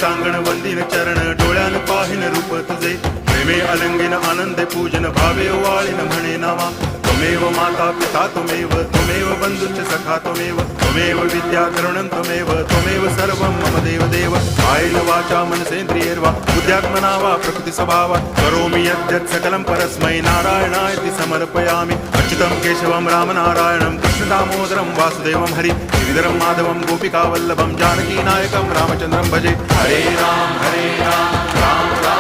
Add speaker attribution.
Speaker 1: टांगण वंदिन चरण डोळ्यान पाहिन रूप तुझे प्रेमे अलंगिन आनंदे पूजन भावे वाळीन म्हणे नावा त्वमेव माता पिता त्वमेव बंधुश्च सखा त्वमेव विद्या करुणं त्वमेव सर्वं मम देव कायेन वाचा मनसेन्द्रियैर्वा बुद्ध्यात्मना वा प्रकृति स्वभावात् करोमि यद्यत् सकलं परस्मै नारायणायति समर्पयामि अच्युतं केशवं रामनारायणं कृष्णदामोदरं वासुदेवं हरि गिरिधरं माधवं गोपिकावल्लभं जानकीनायकं रामचन्द्रं भजे हरे राम राम